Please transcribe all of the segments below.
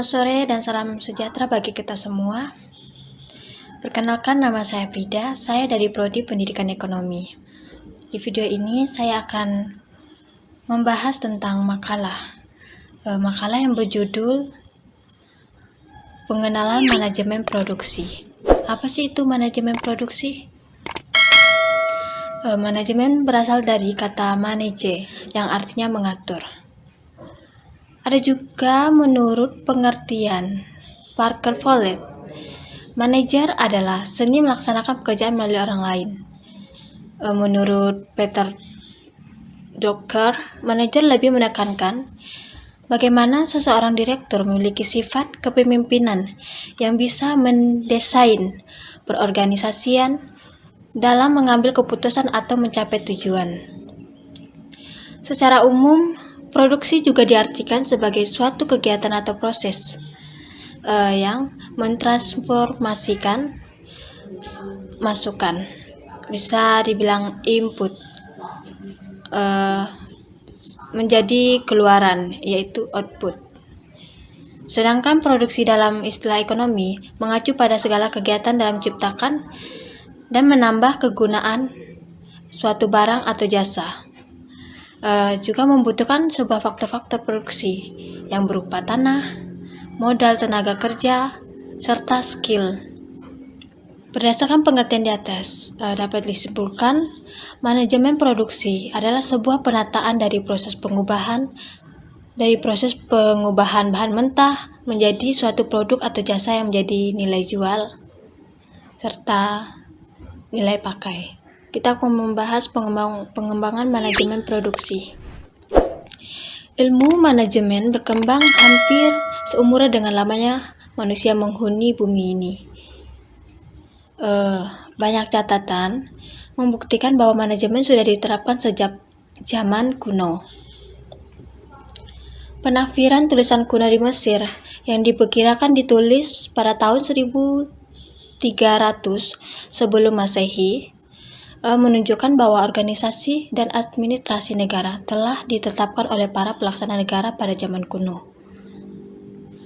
Selamat sore dan salam sejahtera bagi kita semua. Perkenalkan, nama saya Frida, saya dari Prodi Pendidikan Ekonomi. Di video ini saya akan membahas tentang makalah yang berjudul Pengenalan Manajemen Produksi. Apa sih itu manajemen produksi? Manajemen berasal dari kata manage yang artinya mengatur. Ada juga menurut pengertian Parker Follett, manajer adalah seni melaksanakan pekerjaan melalui orang lain. Menurut Peter Drucker, manajer lebih menekankan bagaimana seseorang direktur memiliki sifat kepemimpinan yang bisa mendesain perorganisasian dalam mengambil keputusan atau mencapai tujuan. Secara umum, produksi juga diartikan sebagai suatu kegiatan atau proses yang mentransformasikan masukan, bisa dibilang input, menjadi keluaran, yaitu output. Sedangkan produksi dalam istilah ekonomi mengacu pada segala kegiatan dalam menciptakan dan menambah kegunaan suatu barang atau jasa. Juga membutuhkan sebuah faktor-faktor produksi yang berupa tanah, modal tenaga kerja, serta skill. Berdasarkan pengertian di atas, dapat disimpulkan manajemen produksi adalah sebuah penataan dari proses pengubahan bahan mentah menjadi suatu produk atau jasa yang menjadi nilai jual serta nilai pakai. Kita akan membahas pengembangan manajemen produksi. Ilmu manajemen berkembang hampir seumuran dengan lamanya manusia menghuni bumi ini. Banyak catatan membuktikan bahwa manajemen sudah diterapkan sejak zaman kuno. Penafsiran tulisan kuno di Mesir yang diperkirakan ditulis pada tahun 1300 sebelum Masehi menunjukkan bahwa organisasi dan administrasi negara telah ditetapkan oleh para pelaksana negara pada zaman kuno.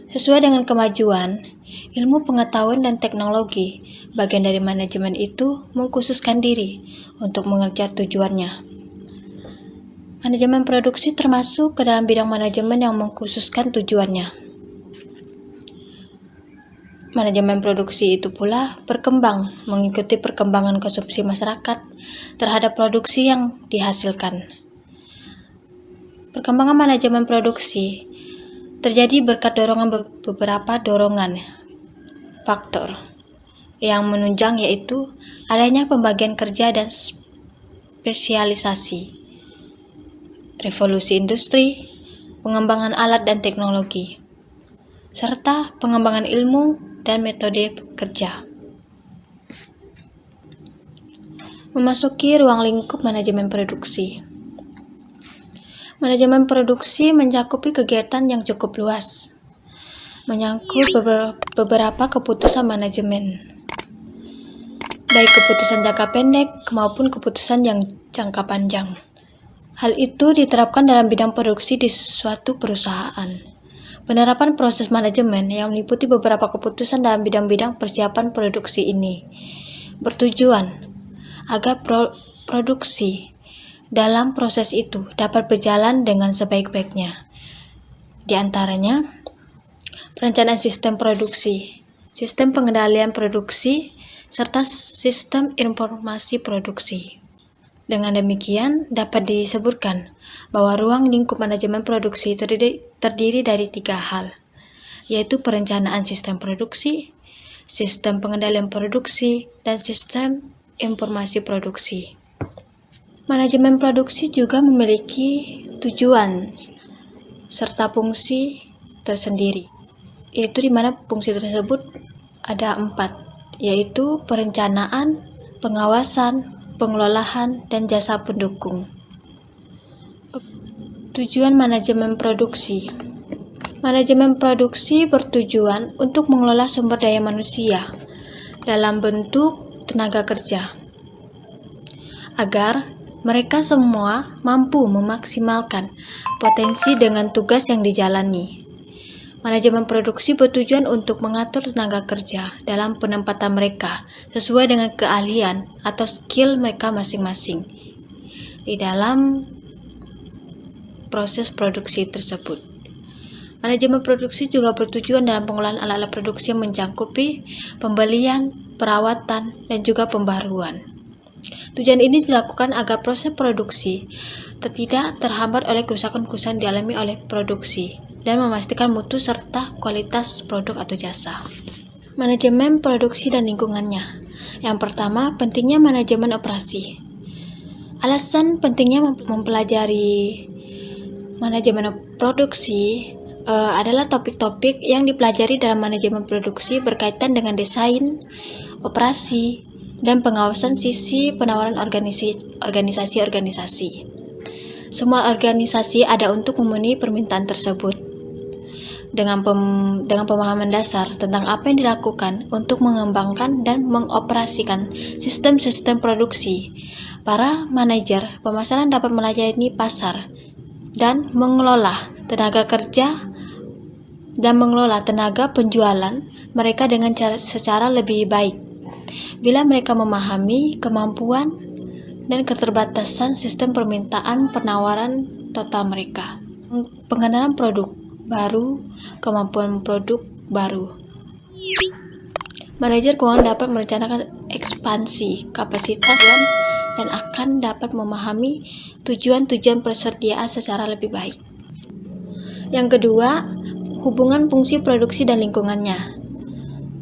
Sesuai dengan kemajuan, ilmu pengetahuan dan teknologi, bagian dari manajemen itu mengkhususkan diri untuk mengejar tujuannya. Manajemen produksi termasuk ke dalam bidang manajemen yang mengkhususkan tujuannya. Manajemen produksi itu pula berkembang mengikuti perkembangan konsumsi masyarakat terhadap produksi yang dihasilkan. Perkembangan manajemen produksi terjadi berkat beberapa dorongan faktor yang menunjang, yaitu adanya pembagian kerja dan spesialisasi, revolusi industri, pengembangan alat dan teknologi, serta pengembangan ilmu dan metode kerja. Memasuki ruang lingkup manajemen produksi. Manajemen produksi mencakupi kegiatan yang cukup luas, menyangkut beberapa keputusan manajemen, baik keputusan jangka pendek maupun keputusan yang jangka panjang. Hal itu diterapkan dalam bidang produksi di suatu perusahaan. Penerapan proses manajemen yang meliputi beberapa keputusan dalam bidang-bidang persiapan produksi ini bertujuan agar produksi dalam proses itu dapat berjalan dengan sebaik-baiknya. Di antaranya, perencanaan sistem produksi, sistem pengendalian produksi, serta sistem informasi produksi. Dengan demikian, dapat disebutkan bahwa ruang lingkup manajemen produksi terdiri dari 3 hal, yaitu perencanaan sistem produksi, sistem pengendalian produksi, dan sistem informasi produksi. Manajemen produksi juga memiliki tujuan serta fungsi tersendiri, yaitu di mana fungsi tersebut ada 4, yaitu perencanaan, pengawasan, pengelolaan, dan jasa pendukung. Tujuan manajemen produksi. Manajemen produksi bertujuan untuk mengelola sumber daya manusia dalam bentuk tenaga kerja, agar mereka semua mampu memaksimalkan potensi dengan tugas yang dijalani. Manajemen produksi bertujuan untuk mengatur tenaga kerja dalam penempatan mereka sesuai dengan keahlian atau skill mereka masing-masing di dalam proses produksi tersebut. Manajemen produksi juga bertujuan dalam pengolahan alat-alat produksi yang mencakupi pembelian, perawatan, dan juga pembaruan. Tujuan ini dilakukan agar proses produksi tidak terhambat oleh kerusakan-kerusakan dialami oleh produksi dan memastikan mutu serta kualitas produk atau jasa. Manajemen produksi dan lingkungannya. Yang pertama, pentingnya manajemen operasi. Alasan pentingnya mempelajari manajemen produksi adalah topik-topik yang dipelajari dalam manajemen produksi berkaitan dengan desain, operasi, dan pengawasan sisi penawaran organisasi-organisasi. Semua organisasi ada untuk memenuhi permintaan tersebut. Dengan pemahaman dasar tentang apa yang dilakukan untuk mengembangkan dan mengoperasikan sistem-sistem produksi, para manajer pemasaran dapat melayani pasar dan mengelola tenaga kerja dan mengelola tenaga penjualan mereka dengan secara lebih baik bila mereka memahami kemampuan dan keterbatasan sistem permintaan penawaran total mereka. Pengenalan produk baru, kemampuan produk baru. Manajer keuangan dapat merencanakan ekspansi kapasitas dan akan dapat memahami tujuan-tujuan persediaan secara lebih baik. Yang kedua, hubungan fungsi produksi dan lingkungannya.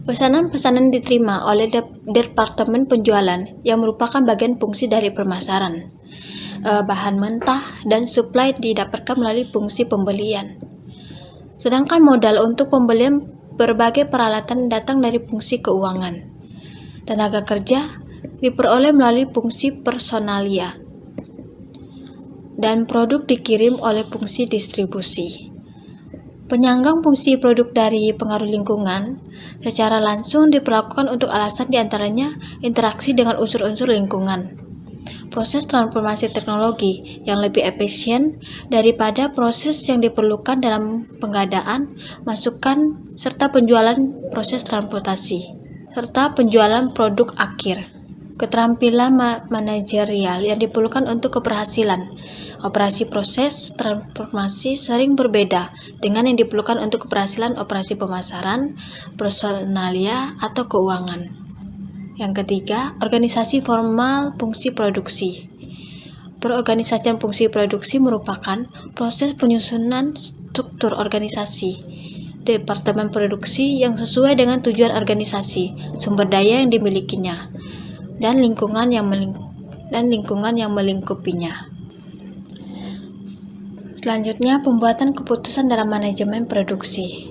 Pesanan-pesanan diterima oleh Departemen Penjualan yang merupakan bagian fungsi dari pemasaran. Bahan mentah dan suplai didapatkan melalui fungsi pembelian. Sedangkan modal untuk pembelian berbagai peralatan datang dari fungsi keuangan. Tenaga kerja diperoleh melalui fungsi personalia. Dan produk dikirim oleh fungsi distribusi. Penyanggang fungsi produk dari pengaruh lingkungan secara langsung diperlakukan untuk alasan diantaranya interaksi dengan unsur-unsur lingkungan. Proses transformasi teknologi yang lebih efisien daripada proses yang diperlukan dalam pengadaan, masukan, serta penjualan proses transportasi, serta penjualan produk akhir. Keterampilan manajerial yang diperlukan untuk keberhasilan operasi proses transformasi sering berbeda dengan yang diperlukan untuk keberhasilan operasi pemasaran, personalia, atau keuangan. Yang ketiga, organisasi formal fungsi produksi. Perorganisasian fungsi produksi merupakan proses penyusunan struktur organisasi departemen produksi yang sesuai dengan tujuan organisasi, sumber daya yang dimilikinya, dan lingkungan yang melingkupinya. Selanjutnya, pembuatan keputusan dalam manajemen produksi.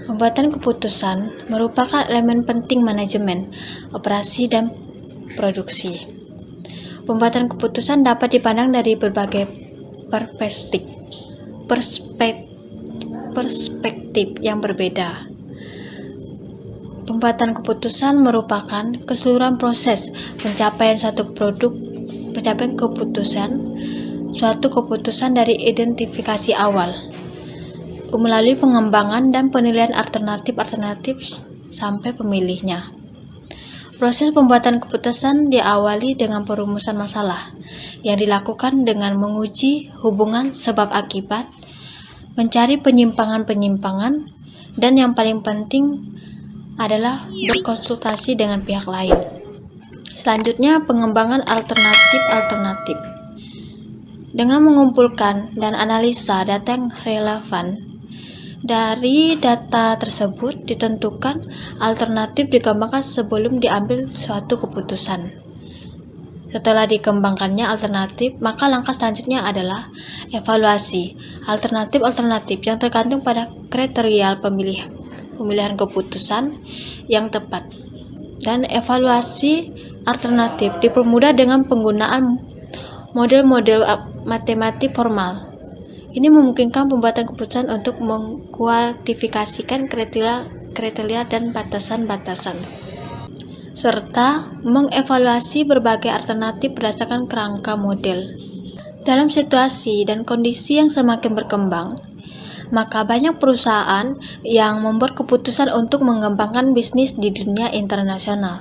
Pembuatan keputusan merupakan elemen penting manajemen, operasi, dan produksi. Pembuatan keputusan dapat dipandang dari berbagai perspektif yang berbeda. Pembuatan keputusan merupakan keseluruhan proses pencapaian suatu keputusan dari identifikasi awal, melalui pengembangan dan penilaian alternatif sampai pemilihnya. Proses pembuatan keputusan diawali dengan perumusan masalah yang dilakukan dengan menguji hubungan sebab akibat, mencari penyimpangan-penyimpangan, dan yang paling penting adalah berkonsultasi dengan pihak lain. Selanjutnya, pengembangan alternatif. Dengan mengumpulkan dan analisa data yang relevan, dari data tersebut ditentukan alternatif dikembangkan sebelum diambil suatu keputusan. Setelah dikembangkannya alternatif, maka langkah selanjutnya adalah evaluasi alternatif yang tergantung pada kriteria pemilihan keputusan yang tepat. Dan evaluasi alternatif dipermudah dengan penggunaan model-model matematik formal. Ini memungkinkan pembuatan keputusan untuk mengkuantifikasikan kriteria dan batasan-batasan, serta mengevaluasi berbagai alternatif berdasarkan kerangka model. Dalam situasi dan kondisi yang semakin berkembang, maka banyak perusahaan yang membuat keputusan untuk mengembangkan bisnis di dunia internasional.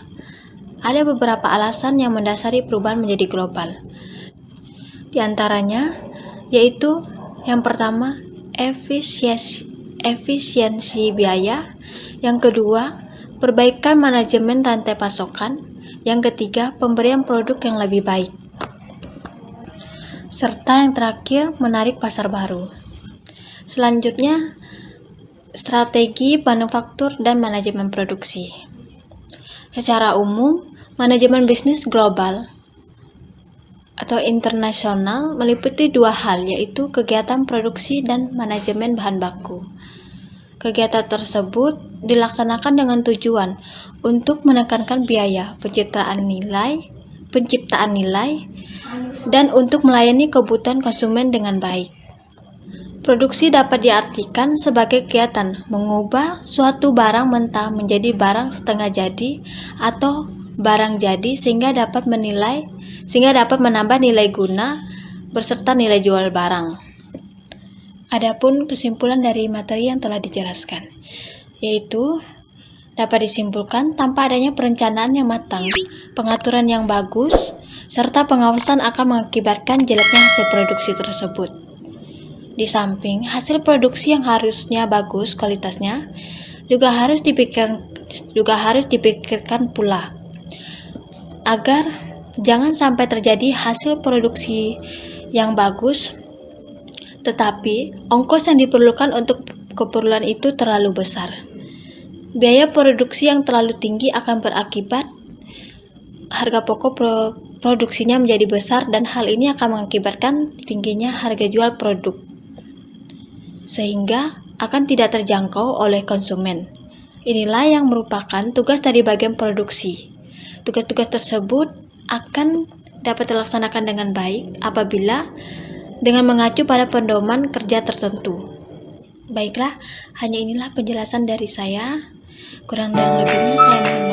Ada beberapa alasan yang mendasari perubahan menjadi global. Di antaranya yaitu yang pertama, efisiensi biaya, yang kedua, perbaikan manajemen rantai pasokan, yang ketiga, pemberian produk yang lebih baik, serta yang terakhir, menarik pasar baru. Selanjutnya, strategi manufaktur dan manajemen produksi. Secara umum, manajemen bisnis global atau internasional meliputi dua hal, yaitu kegiatan produksi dan manajemen bahan baku. Kegiatan tersebut dilaksanakan dengan tujuan untuk menekankan biaya penciptaan nilai, dan untuk melayani kebutuhan konsumen dengan baik. Produksi dapat diartikan sebagai kegiatan mengubah suatu barang mentah menjadi barang setengah jadi atau barang jadi sehingga dapat menambah nilai guna beserta nilai jual barang. Adapun kesimpulan dari materi yang telah dijelaskan, yaitu dapat disimpulkan tanpa adanya perencanaan yang matang, pengaturan yang bagus, serta pengawasan akan mengakibatkan jeleknya hasil produksi tersebut. Di samping hasil produksi yang harusnya bagus kualitasnya, juga harus dipikirkan pula agar jangan sampai terjadi hasil produksi yang bagus, tetapi ongkos yang diperlukan untuk keperluan itu terlalu besar. Biaya produksi yang terlalu tinggi akan berakibat harga pokok produksinya menjadi besar, dan hal ini akan mengakibatkan tingginya harga jual produk, sehingga akan tidak terjangkau oleh konsumen. Inilah yang merupakan tugas dari bagian produksi. Tugas-tugas tersebut akan dapat dilaksanakan dengan baik apabila dengan mengacu pada pedoman kerja tertentu. Baiklah, hanya inilah penjelasan dari saya. Kurang dan lebihnya saya mohon